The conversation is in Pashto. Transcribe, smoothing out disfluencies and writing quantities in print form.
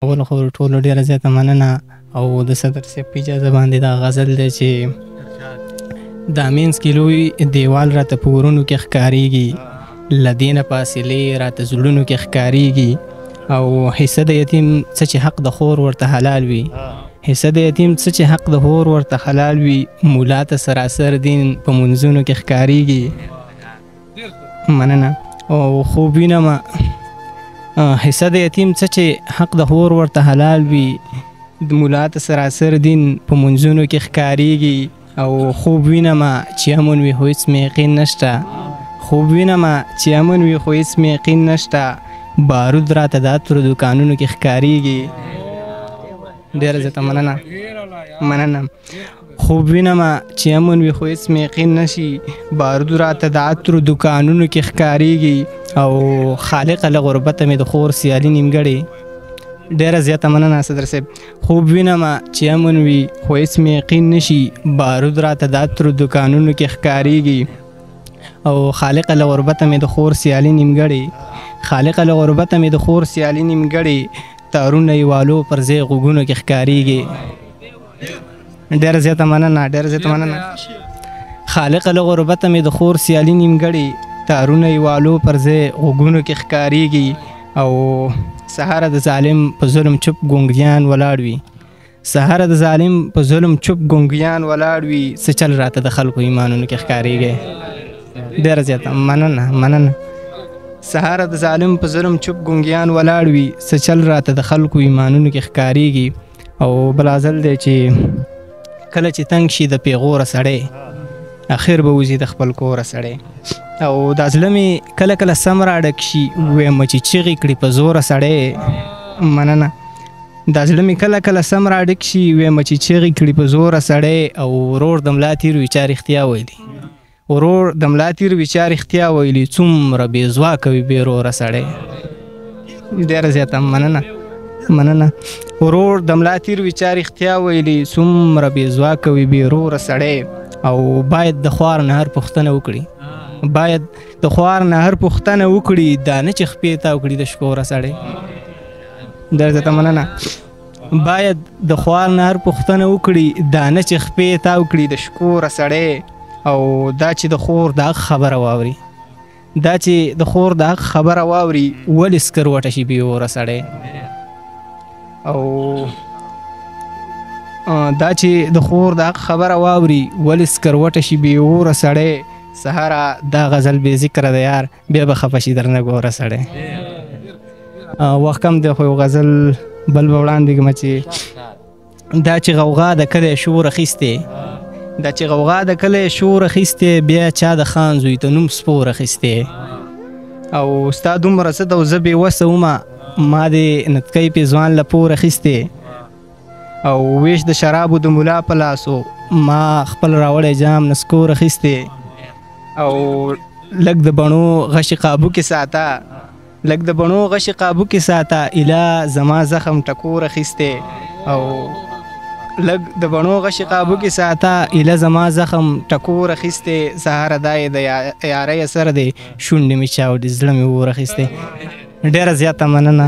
اول خو ټولو ډېره زیاته مننه او د صدر صاحب په اجازه باندې دا غزل دی چې دا مینځ کې لوی دیوال راته په ورونو کې ښکارېږي له دې نه فاصلې راته زړونو کې ښکارېږي او حصه د یتیم څه چې حق د خور ورته حلال وي حصه د یتیم څه چې حق د خور ورته حلال وي مولا ته سراسر دین په منځونو کې ښکارېږي مننه او خوب وینمه حصه د یتیم څه چې حق د خور ورته حلال وي د مولا ته سراسر دین په منځونو کې ښکارېږي او خوب وینمه چې امن وي خو هېڅ مې یقین نشته خوب وینمه چې امن وي خو هېڅ مې یقین نشته بارود راته د عطرو دوکانونو کې ښکارېږي ډېره زیاته مننه خوب وینمه چې امن وي خو هېڅ مې یقین نشي بارود راته د عطرو دوکانونو کې ښکارېږي او خالقه له غربته مې د خور سیالي نیمګړې ډېره زیاته مننه صدر صاحب خوب وینمه چې امن وي خو هېڅ مې یقین نشي بارود راته د عطرو دوکانونو کې ښکارېږي او خالقه له غربته مې د خور سیالي نیمګړې خالقه له غربته مې د خور سیالي نیمګړې تارونه یې والو پر ځای غوږونو کې ښکارېږي ډېره زیاته مننه خالقه له غربته مې د خور سیالي نیمګړې تارونه یې والو پر ځای غوږونو کې ښکارېږي او سهاره د ظالم په ظلم چوپ ګونګیان ولاړ وي سهاره د ظالم په ظلم چوپ ګونګیان ولاړ وي څه چل راته د خلکو ایمانونو کې ښکارېږي ډېره زیاته مننه سهاره د ظالم په ظلم چوپ ګونګیان ولاړ وي څه چل راته د خلکو ایمانونو کې ښکارېږي او بل غزل دی چې کله چې تنګ شي د پیغوره سړی اخر به وځي د خپل کوره سړی او دا زړه مې کله کله سم راډک شي ویمه چې چیغې کړي په زوره سړی مننه دا زړه مې کله کله سم راډک شي ویمه چې چیغې کړي په زوره سړی او ورور د ملا تیر وي چا رښتیا ویلي ورور د ملا تیر وي چا رښتیا ویلي څومره بې ځواکه وي بې روره سړی ډېره زیاته مننه ورور د ملا تیر وي چا رښتیا ویلي څومره بې ځواکه وي بې روره سړی او باید د خوار نه هر پوښتنه وکړي باید د خوار نه هر پوښتنه وکړي دا نه چې خپې تاو کړي د شکوره سړی ډېره زیاته مننه باید د خوار نه هر پوښتنه وکړي دا نه چې خپې تاو کړي د شکوره سړی او دا چې د خور د حق خبره واوري ولې سکروټه شي بې اوره سړی او دا چې د خور د حق خبره واوري ولې سکروټه شي بې اوره سړی سهاره دا غزل بې ذکره دی یار بیا به خفه شي درنه ګوره سړی وخت کم دی خو یو غزل بل به وړاندې کړمه چې دا چې غوغا د کلی شور اخیستې بیا چا د خان زوی ته نوم سپور اخیستې او ستا دومره څه ده او زه بېوسه ومه ما دې نتکۍ پې ځوان له پور اخیستې او ویش د شرابو د ملا په لاسو ما خپل راوړی جام نسکور اخیستې او لږ د بڼو غشي قابو کې ساته اله زما زخم ټکور اخیستې او لږ د بڼو غشي قابو کې ساته اله زما زخم ټکور اخیستې سهاره دا یې د یارۍ اثر دی شونډې مې چاودې زړه مې اور اخیستې ډېره زیاته مننه